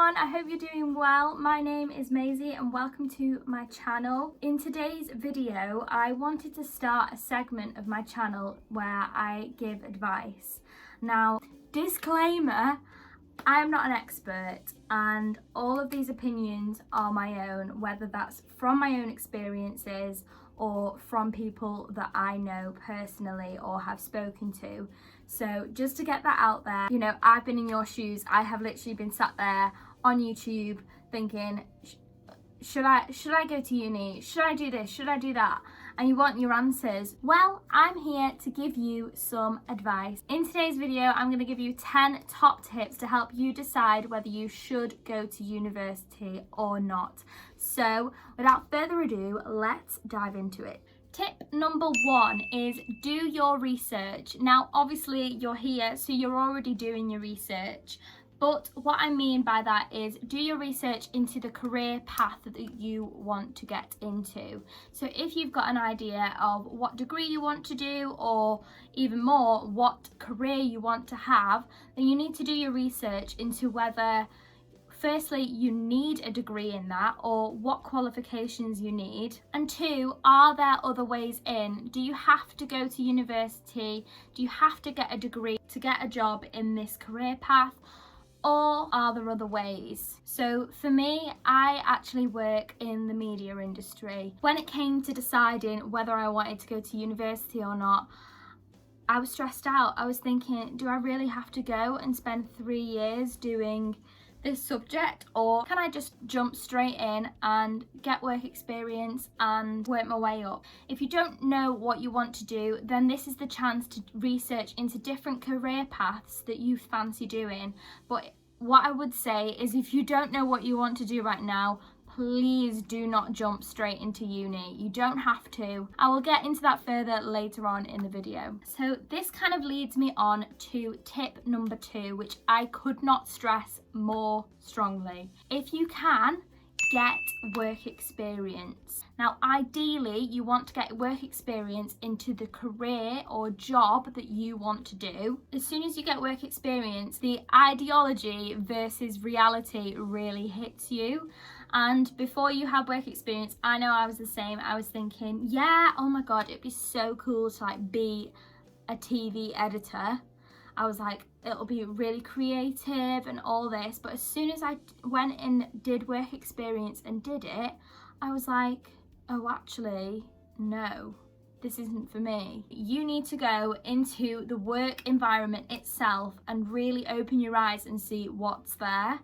everyone, I hope you're doing well. My name is Maisie and welcome to my channel. In today's video, I wanted to start a segment of my channel where I give advice. Now, disclaimer, I am not an expert and all of these opinions are my own, whether that's from my own experiences or from people that I know personally or have spoken to. So just to get that out there, you know, I've been in your shoes. I have literally been sat there on YouTube thinking, should I go to uni? Should I do this? Should I do that? And you want your answers. Well, I'm here to give you some advice. In today's video, I'm going to give you 10 top tips to help you decide whether you should go to university or not. So without further ado, let's dive into it. Tip number 1 is do your research. Now, obviously you're here, so you're already doing your research. But what I mean by that is do your research into the career path that you want to get into. So if you've got an idea of what degree you want to do, or even more, what career you want to have, then you need to do your research into whether firstly, you need a degree in that, or what qualifications you need. And 2, are there other ways in? Do you have to go to university? Do you have to get a degree to get a job in this career path? Or are there other ways? So for me, I actually work in the media industry. When it came to deciding whether I wanted to go to university or not, I was stressed out. I was thinking, do I really have to go and spend 3 years doing this subject, or can I just jump straight in and get work experience and work my way up? If you don't know what you want to do, then this is the chance to research into different career paths that you fancy doing. But what I would say is if you don't know what you want to do right now, please do not jump straight into uni. You don't have to. I will get into that further later on in the video. So this kind of leads me on to tip number 2, which I could not stress more strongly. If you can, get work experience. Now, ideally, you want to get work experience into the career or job that you want to do. As soon as you get work experience, the ideology versus reality really hits you. And before you have work experience, I know I was the same. I was thinking, yeah, oh my God, it'd be so cool to like be a TV editor. I was like, it'll be really creative and all this. But as soon as I went and did work experience and did it, I was like, oh, actually, no, this isn't for me. You need to go into the work environment itself and really open your eyes and see what's there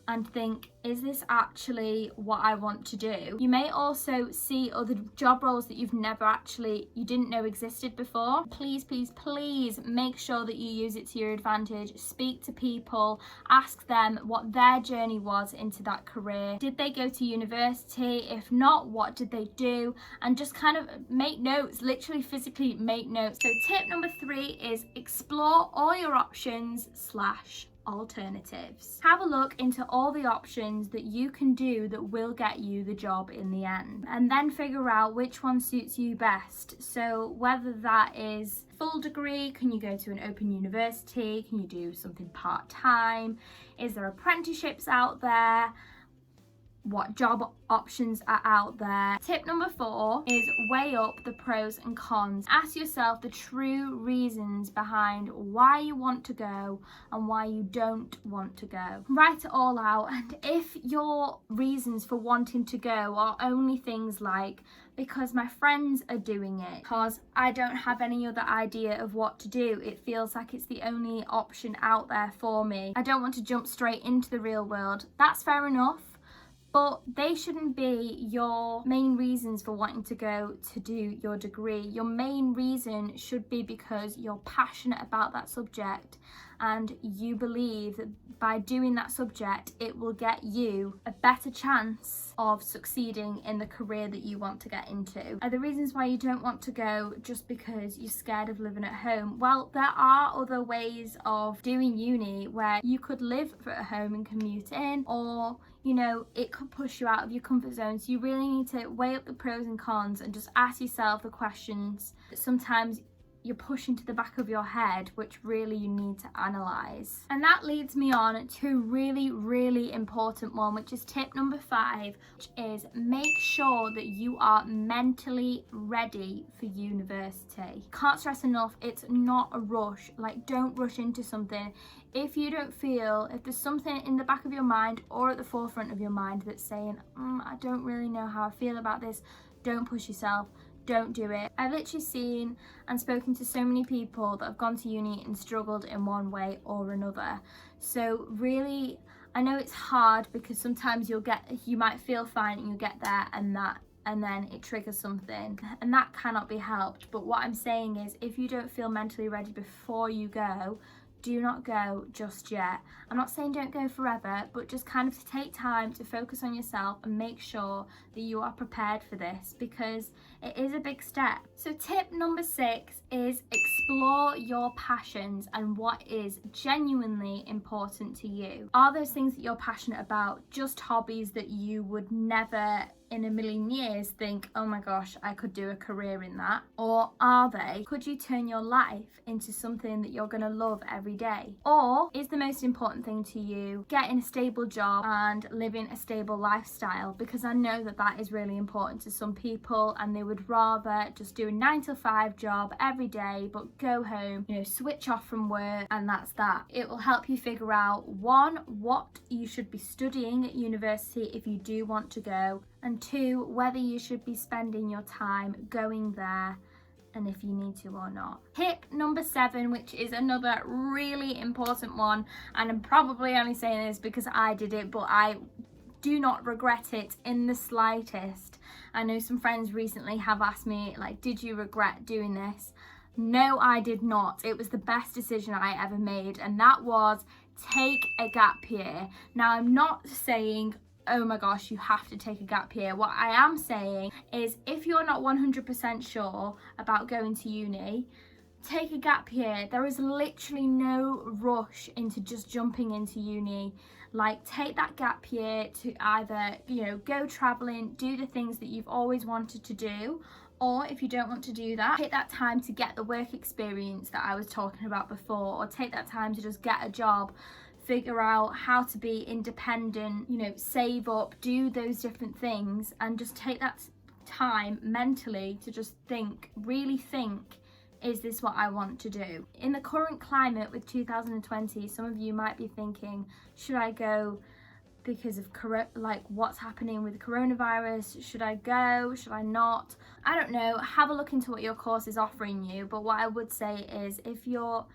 and think, is this actually what I want to do? You may also see other job roles that you didn't know existed before. Please, please, please make sure that you use it to your advantage. Speak to people, ask them what their journey was into that career. Did they go to university? If not, what did they do? And just kind of make notes, literally physically make notes. So tip number 3 is explore all your options / alternatives. Have a look into all the options that you can do that will get you the job in the end, and then figure out which one suits you best. So whether that is full degree, can you go to an open university, can you do something part-time, is there apprenticeships out there, what job options are out there. Tip number 4 is weigh up the pros and cons. Ask yourself the true reasons behind why you want to go and why you don't want to go. Write it all out, and if your reasons for wanting to go are only things like, because my friends are doing it, because I don't have any other idea of what to do, it feels like it's the only option out there for me, I don't want to jump straight into the real world, that's fair enough. But they shouldn't be your main reasons for wanting to go to do your degree. Your main reason should be because you're passionate about that subject and you believe that by doing that subject, it will get you a better chance of succeeding in the career that you want to get into. Are the reasons why you don't want to go just because you're scared of living at home? Well, there are other ways of doing uni where you could live at home and commute in, or you know, it could push you out of your comfort zone. So you really need to weigh up the pros and cons and just ask yourself the questions that sometimes you're pushing to the back of your head, which really you need to analyze. And that leads me on to a really, really important one, which is tip number 5, which is make sure that you are mentally ready for university. Can't stress enough, it's not a rush. Like, don't rush into something. If you don't feel, if there's something in the back of your mind or at the forefront of your mind that's saying, I don't really know how I feel about this, don't push yourself. Don't do it. I've literally seen and spoken to so many people that have gone to uni and struggled in one way or another. So really, I know it's hard because sometimes you might feel fine and you get there and then it triggers something, and that cannot be helped. But what I'm saying is, if you don't feel mentally ready before you go, do not go just yet. I'm not saying don't go forever, but just kind of take time to focus on yourself and make sure that you are prepared for this, because it is a big step. So tip number 6 is explore your passions and what is genuinely important to you. Are those things that you're passionate about just hobbies that you would never in a million years think, oh my gosh, I could do a career in that? Or are they? Could you turn your life into something that you're going to love every day? Or is the most important thing to you getting a stable job and living a stable lifestyle? Because I know that that is really important to some people, and they would rather just do a 9-to-5 job every day, but go home, switch off from work, and that's that. It will help you figure out, 1, what you should be studying at university if you do want to go, and 2, whether you should be spending your time going there and if you need to or not. Tip number 7, which is another really important one, and I'm probably only saying this because I did it, but I do not regret it in the slightest. I know some friends recently have asked me, like, did you regret doing this? No, I did not. It was the best decision I ever made, and that was take a gap year. Now, I'm not saying, oh my gosh, you have to take a gap year. What I am saying is, if you're not 100% sure about going to uni, take a gap year. There is literally no rush into just jumping into uni. Like, take that gap year to either, go traveling, do the things that you've always wanted to do, or if you don't want to do that, take that time to get the work experience that I was talking about before, or take that time to just get a job, figure out how to be independent, save up, do those different things, and just take that time mentally to just really think, is this what I want to do? In the current climate with 2020, some of you might be thinking, should I go because of what's happening with coronavirus? Should I go? Should I not? I don't know. Have a look into what your course is offering you. But what I would say is, if you're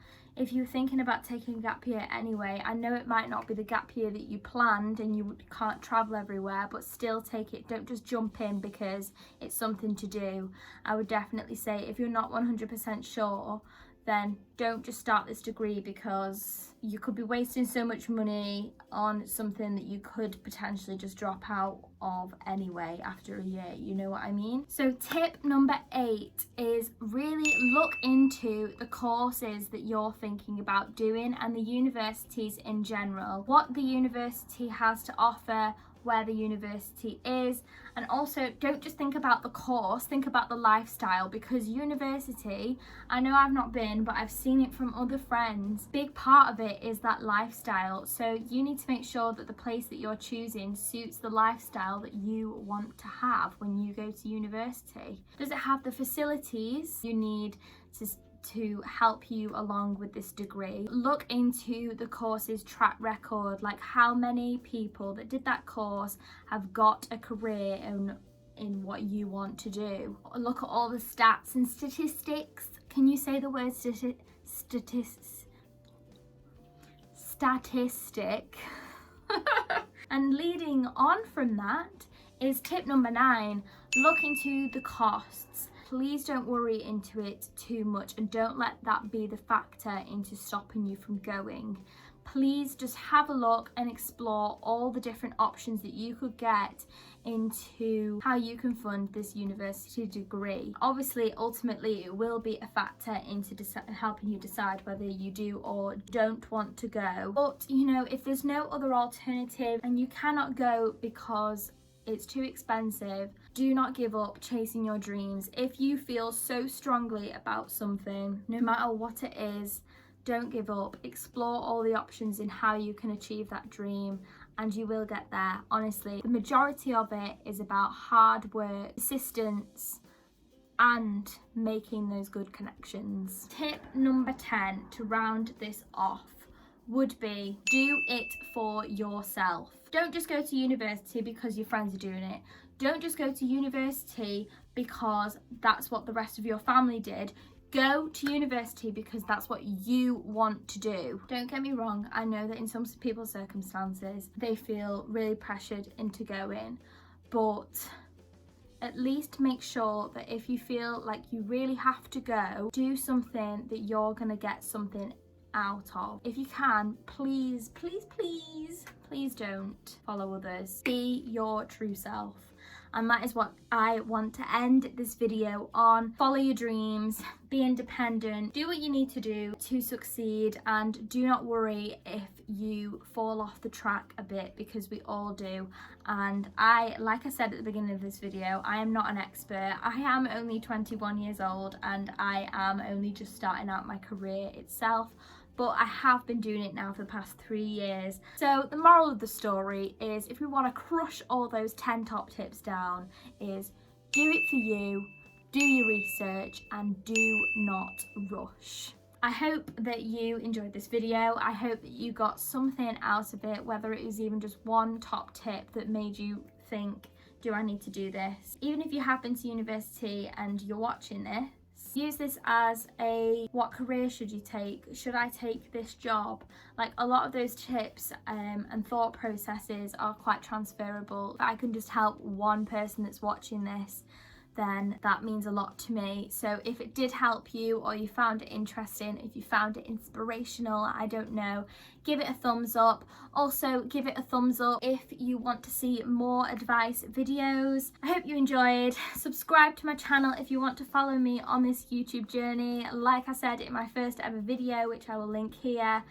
thinking about taking a gap year anyway, I know it might not be the gap year that you planned and you can't travel everywhere, but still take it. Don't just jump in because it's something to do. I would definitely say, if you're not 100% sure, then don't just start this degree, because you could be wasting so much money on something that you could potentially just drop out of anyway after a year. You know what I mean? So tip number 8 is really look into the courses that you're thinking about doing and the universities in general. What the university has to offer, where the university is, and also don't just think about the course, think about the lifestyle, because university, I know I've not been, but I've seen it from other friends. Big part of it is that lifestyle. So you need to make sure that the place that you're choosing suits the lifestyle that you want to have when you go to university. Does it have the facilities you need to help you along with this degree? Look into the course's track record, like how many people that did that course have got a career in what you want to do. Look at all the stats and statistics. Can you say the word statistic? And leading on from that is tip number 9, look into the costs. Please don't worry into it too much, and don't let that be the factor into stopping you from going. Please just have a look and explore all the different options that you could get into how you can fund this university degree. Obviously, ultimately, it will be a factor into helping you decide whether you do or don't want to go. But, if there's no other alternative and you cannot go because It's too expensive. Do not give up chasing your dreams. If you feel so strongly about something, no matter what it is, don't give up. Explore all the options in how you can achieve that dream, and you will get there. Honestly, the majority of it is about hard work, persistence, and making those good connections. Tip number 10 to round this off would be do it for yourself. Don't just go to university because your friends are doing it. Don't just go to university because that's what the rest of your family did. Go to university because that's what you want to do. Don't get me wrong, I know that in some people's circumstances they feel really pressured into going, but at least make sure that if you feel like you really have to go, do something that you're gonna get something out of. If you can, please, please, please, please don't follow others. Be your true self. And that is what I want to end this video on. Follow your dreams, be independent, do what you need to do to succeed, and do not worry if you fall off the track a bit, because we all do. And like I said at the beginning of this video, I am not an expert. I am only 21 years old and I am only just starting out my career itself, but I have been doing it now for the past 3 years. So the moral of the story is, if we want to crush all those 10 top tips down, is do it for you, do your research, and do not rush. I hope that you enjoyed this video. I hope that you got something out of it, whether it was even just one top tip that made you think, do I need to do this? Even if you have been to university and you're watching this, use this as a, what career should you take? Should I take this job? Like, a lot of those tips and thought processes are quite transferable. If I can just help one person that's watching this, then that means a lot to me. So if it did help you, or you found it interesting, if you found it inspirational, I don't know, give it a thumbs up. Also, give it a thumbs up if you want to see more advice videos. I hope you enjoyed. Subscribe to my channel if you want to follow me on this YouTube journey. Like I said in my first ever video, which I will link here,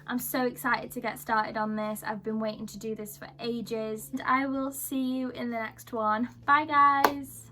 I'm so excited to get started on this. I've been waiting to do this for ages. And I will see you in the next one. Bye guys.